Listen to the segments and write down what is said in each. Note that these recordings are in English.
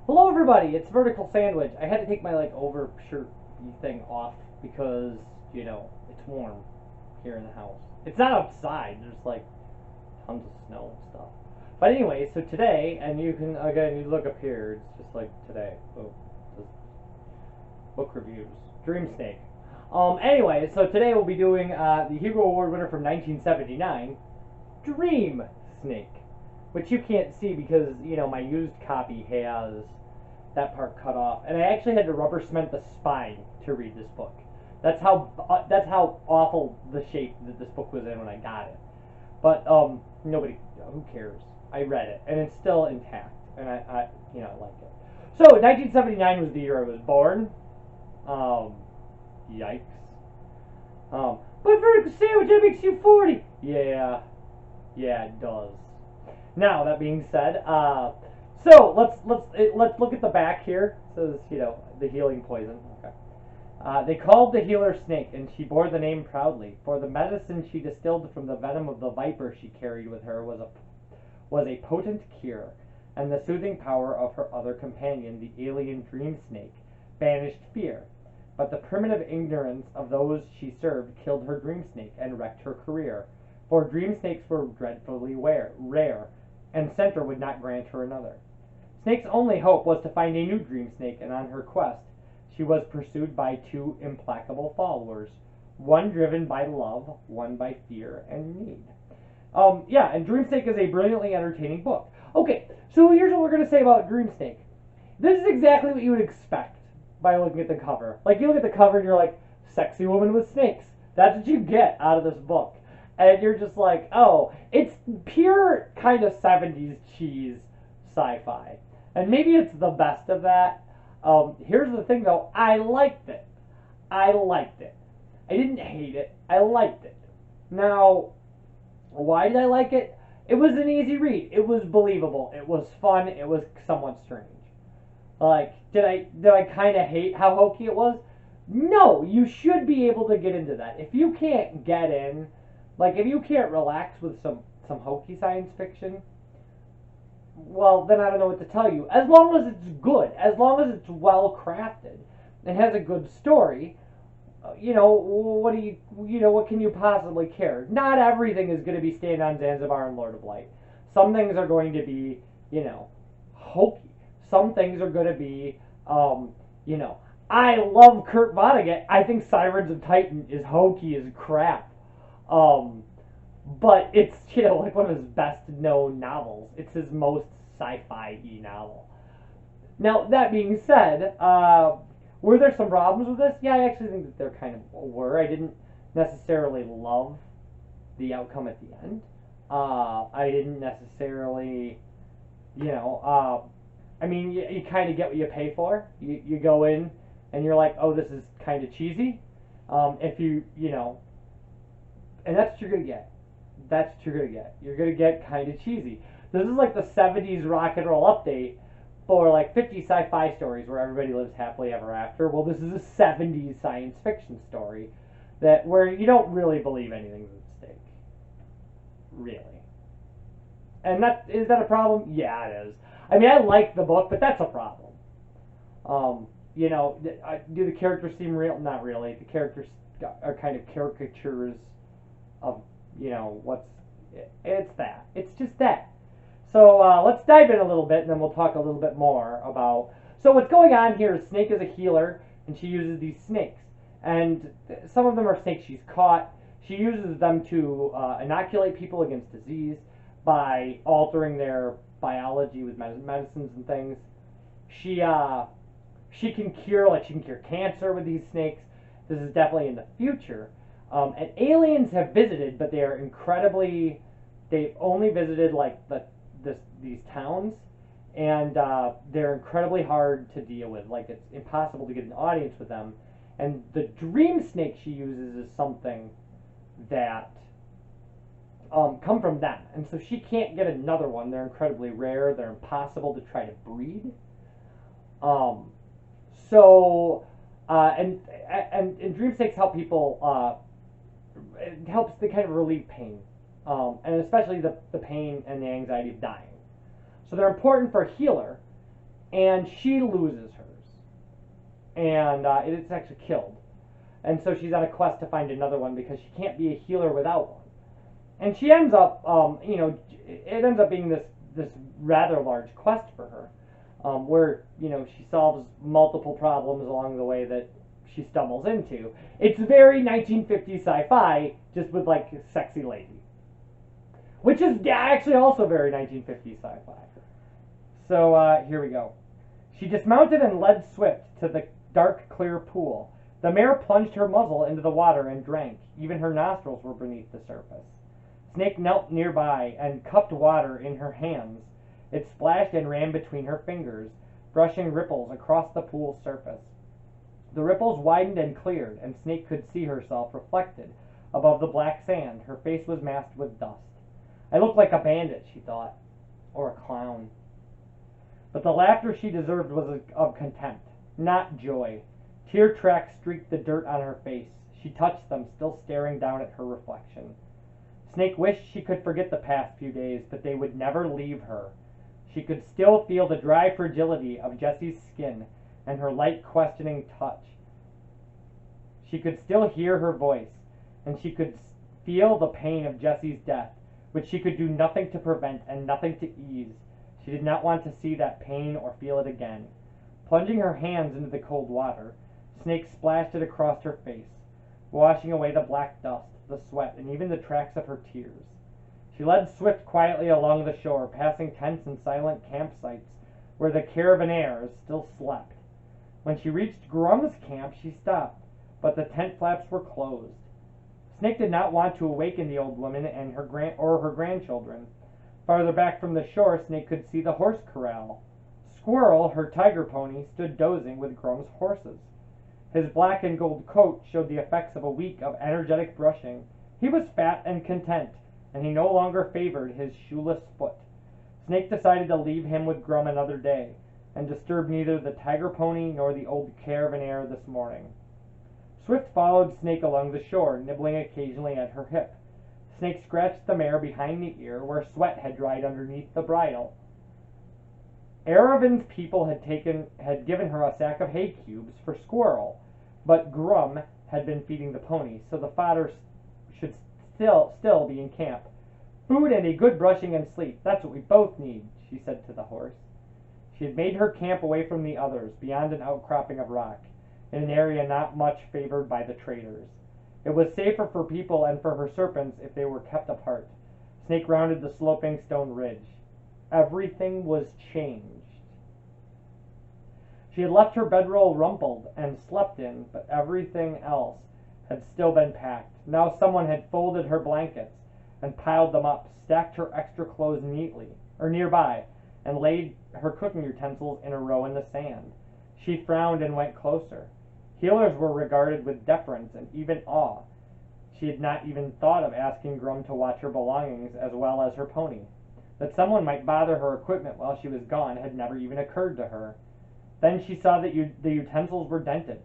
Hello everybody, it's Vertical Sandwich. I had to take my overshirt thing off because, it's warm here in the house. It's not outside, there's tons of snow and stuff. But anyway, so today, and you look up here, it's just like today. Oh, just book reviews. Dreamsnake. Anyway, so today we'll be doing the Hugo Award winner from 1979, Dreamsnake. Which you can't see because, my used copy has that part cut off. And I actually had to rubber cement the spine to read this book. That's how awful the shape that this book was in when I got it. But, who cares? I read it, and it's still intact, and I like it. So, 1979 was the year I was born. Yikes. But Vertical Sandwich, that makes you 40. Yeah, it does. Now that being said, so let's look at the back here. It says the healing poison. Okay. They called the healer Snake, and she bore the name proudly. For the medicine she distilled from the venom of the viper she carried with her was a potent cure, and the soothing power of her other companion, the alien Dreamsnake, banished fear. But the primitive ignorance of those she served killed her Dreamsnake and wrecked her career. For Dreamsnakes were dreadfully rare, and Center would not grant her another. Snake's only hope was to find a new Dreamsnake, and on her quest, she was pursued by two implacable followers, one driven by love, one by fear and need. And Dreamsnake is a brilliantly entertaining book. Okay, so here's what we're going to say about Dreamsnake. This is exactly what you would expect by looking at the cover. Like, you look at the cover and you're like, sexy woman with snakes. That's what you get out of this book. And you're just like, oh, it's pure kind of 70s cheese sci-fi. And maybe it's the best of that. Here's the thing, though. I liked it. I didn't hate it. I liked it. Now, why did I like it? It was an easy read. It was believable. It was fun. It was somewhat strange. Did I kind of hate how hokey it was? No, you should be able to get into that. If you can't get in... if you can't relax with some hokey science fiction, well, then I don't know what to tell you. As long as it's good, as long as it's well crafted and has a good story, what can you possibly care? Not everything is going to be Stand on Zanzibar and Lord of Light. Some things are going to be, hokey. Some things are going to be, I love Kurt Vonnegut. I think Sirens of Titan is hokey as crap. But it's, one of his best known novels. It's his most sci-fi-y novel. Now, that being said, were there some problems with this? Yeah, I actually think that there kind of were. I didn't necessarily love the outcome at the end. I didn't necessarily, you kind of get what you pay for. You go in and you're like, oh, this is kind of cheesy. If and that's what you're going to get. That's what you're going to get. You're going to get kind of cheesy. This is like the 70s rock and roll update for 50 sci-fi stories where everybody lives happily ever after. Well, this is a 70s science fiction story where you don't really believe anything's at stake. Really. And is that a problem? Yeah, it is. I mean, I like the book, but that's a problem. Do the characters seem real? Not really. The characters are kind of caricatures of, it's just that. So let's dive in a little bit, and then we'll talk a little bit more about, so what's going on here is Snake is a healer, and she uses these snakes, and some of them are snakes she's caught. She uses them to inoculate people against disease by altering their biology with medicines and things. She can cure cancer with these snakes. This is definitely in the future. And aliens have visited, but they are incredibly. They've only visited these towns, and they're incredibly hard to deal with. It's impossible to get an audience with them. And the dream snake she uses is something that come from them, and so she can't get another one. They're incredibly rare. They're impossible to try to breed. And dream snakes help people. It helps to kind of relieve pain, and especially the pain and the anxiety of dying. So they're important for a healer, and she loses hers, and it's actually killed. And so she's on a quest to find another one because she can't be a healer without one. And she ends up, it ends up being this rather large quest for her, where she solves multiple problems along the way that she stumbles into. It's very 1950s sci-fi, just with like a sexy lady, which is actually also very 1950s sci-fi. So here we go. She dismounted and led Swift to the dark, clear pool. The mare plunged her muzzle into the water and drank. Even her nostrils were beneath the surface. Snake knelt nearby and cupped water in her hands. It splashed and ran between her fingers, brushing ripples across the pool's surface. The ripples widened and cleared, and Snake could see herself reflected above the black sand. Her face was masked with dust. I looked like a bandit, she thought, or a clown. But the laughter she deserved was of contempt, not joy. Tear tracks streaked the dirt on her face. She touched them, still staring down at her reflection. Snake wished she could forget the past few days, but they would never leave her. She could still feel the dry fragility of Jessie's skin and her light, questioning touch. She could still hear her voice, and she could feel the pain of Jessie's death, which she could do nothing to prevent and nothing to ease. She did not want to see that pain or feel it again. Plunging her hands into the cold water, Snake splashed it across her face, washing away the black dust, the sweat, and even the tracks of her tears. She led Swift quietly along the shore, passing tents and silent campsites where the caravaneers still slept. When she reached Grum's camp, she stopped, but the tent flaps were closed. Snake did not want to awaken the old woman and her grandchildren. Farther back from the shore, Snake could see the horse corral. Squirrel, her tiger pony, stood dozing with Grum's horses. His black and gold coat showed the effects of a week of energetic brushing. He was fat and content, and he no longer favored his shoeless foot. Snake decided to leave him with Grum another day, and disturb neither the tiger pony nor the old caravaner this morning. Swift followed Snake along the shore, nibbling occasionally at her hip. Snake scratched the mare behind the ear, where sweat had dried underneath the bridle. Aravin's people had given her a sack of hay cubes for Squirrel, but Grum had been feeding the pony, so the fodder should still be in camp. Food and a good brushing and sleep, that's what we both need, she said to the horse. She had made her camp away from the others, beyond an outcropping of rock, in an area not much favored by the traders. It was safer for people and for her serpents if they were kept apart. Snake rounded the sloping stone ridge. Everything was changed. She had left her bedroll rumpled and slept in, but everything else had still been packed. Now someone had folded her blankets and piled them up, stacked her extra clothes nearby, and laid her cooking utensils in a row in the sand. She frowned and went closer. Healers were regarded with deference and even awe. She had not even thought of asking Grum to watch her belongings as well as her pony. That someone might bother her equipment while she was gone had never even occurred to her. Then she saw that the utensils were dented,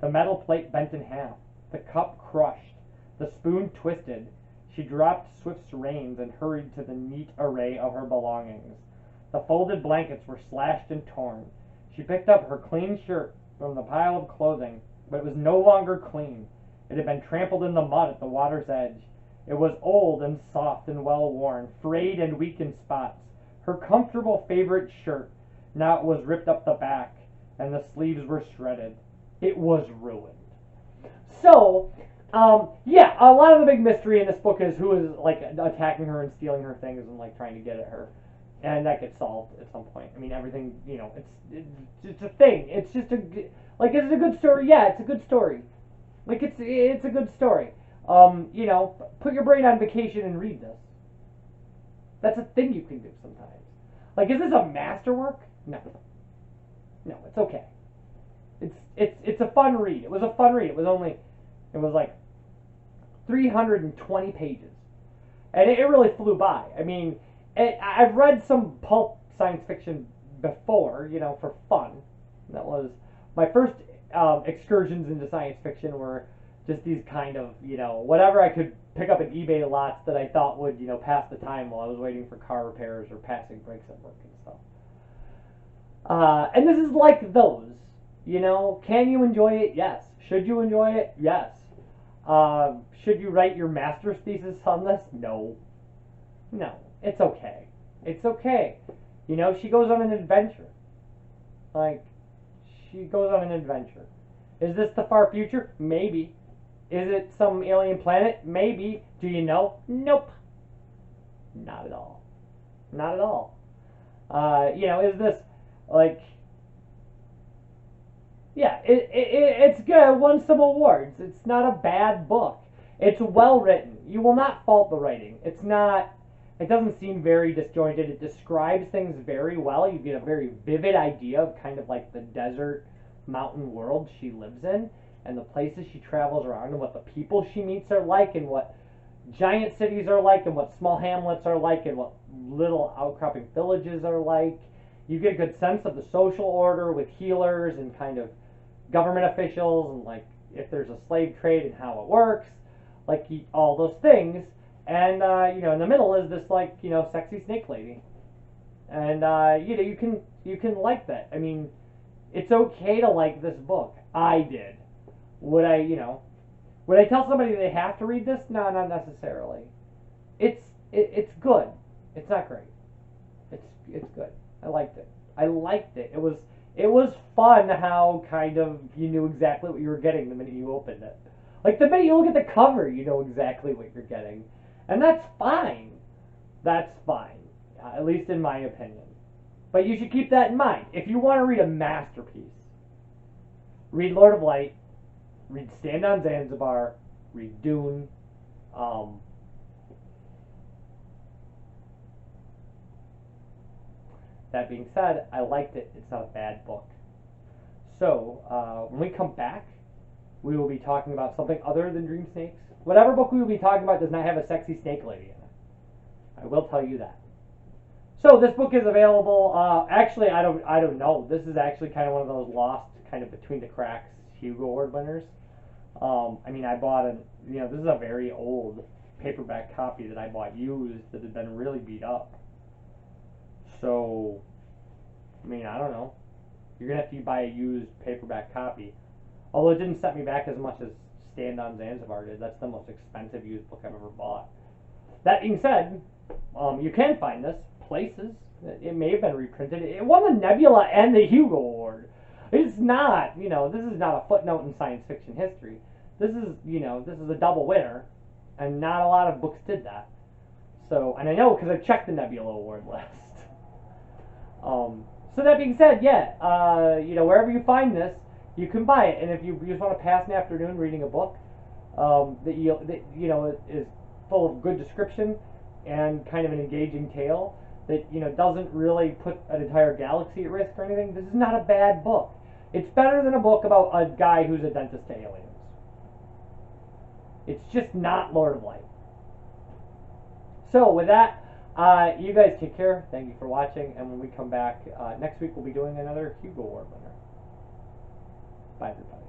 the metal plate bent in half, the cup crushed, the spoon twisted. She dropped Swift's reins and hurried to the neat array of her belongings. The folded blankets were slashed and torn. She picked up her clean shirt from the pile of clothing, but it was no longer clean. It had been trampled in the mud at the water's edge. It was old and soft and well-worn, frayed and weak in spots. Her comfortable favorite shirt, now it was ripped up the back, and the sleeves were shredded. It was ruined. So, yeah, a lot of the big mystery in this book is who is, like, attacking her and stealing her things and, like, trying to get at her. And that gets solved at some point. I mean, everything, it's a thing. It's just is it a good story? Yeah, it's a good story. Like, it's a good story. Put your brain on vacation and read this. That's a thing you can do sometimes. Like, is this a masterwork? No, it's okay. It's a fun read. It was a fun read. It was like 320 pages, and it really flew by. I mean, I've read some pulp science fiction before, for fun. That was my first excursions into science fiction were just these kind of, whatever I could pick up at eBay lots that I thought would, pass the time while I was waiting for car repairs or passing breaks at work and stuff. And this is like those. You know, can you enjoy it? Yes. Should you enjoy it? Yes. Should you write your master's thesis on this? No. No. It's okay. It's okay. You know, she goes on an adventure. Like, she goes on an adventure. Is this the far future? Maybe. Is it some alien planet? Maybe. Do you know? Nope. Not at all. Not at all. You know, is this, like, yeah, it's good. It won some awards. It's not a bad book. It's well written. You will not fault the writing. It's not, it doesn't seem very disjointed. It describes things very well. You get a very vivid idea of kind of like the desert mountain world she lives in and the places she travels around and what the people she meets are like and what giant cities are like and what small hamlets are like and what little outcropping villages are like. You get a good sense of the social order with healers and kind of government officials and like if there's a slave trade and how it works, like all those things. And you know, in the middle is this like, you know, sexy snake lady. And you know, you can like that. I mean, it's okay to like this book. I did. Would I, you know, would I tell somebody they have to read this? No, not necessarily. It's good. It's not great. It's good. I liked it. I liked it. It was fun how kind of you knew exactly what you were getting the minute you opened it. Like the minute you look at the cover, you know exactly what you're getting. And that's fine. That's fine. At least in my opinion. But you should keep that in mind. If you want to read a masterpiece, read Lord of Light, read Stand on Zanzibar, read Dune. That being said, I liked it. It's not a bad book. So, when we come back, we will be talking about something other than Dreamsnakes. Whatever book we will be talking about does not have a sexy snake lady in it. I will tell you that. So this book is available. Actually, I don't know. This is actually kind of one of those lost, kind of between the cracks Hugo Award winners. I mean, I bought you know, this is a very old paperback copy that I bought used that had been really beat up. So, I mean, I don't know. You're gonna have to buy a used paperback copy. Although it didn't set me back as much as Stand on Zanzibar did. That's the most expensive used book I've ever bought. That being said, you can find this places. It may have been reprinted. It won the Nebula and the Hugo Award. It's not, you know, this is not a footnote in science fiction history. This is, you know, this is a double winner, and not a lot of books did that. So, and I know because I checked the Nebula Award list. So that being said, yeah, you know, wherever you find this, you can buy it. And if you just want to pass an afternoon reading a book that you know is full of good description and kind of an engaging tale that, you know, doesn't really put an entire galaxy at risk or anything, this is not a bad book. It's better than a book about a guy who's a dentist to aliens. It's just not Lord of Light. So with that, you guys take care. Thank you for watching. And when we come back next week, we'll be doing another Hugo Award winner. Bye, everybody.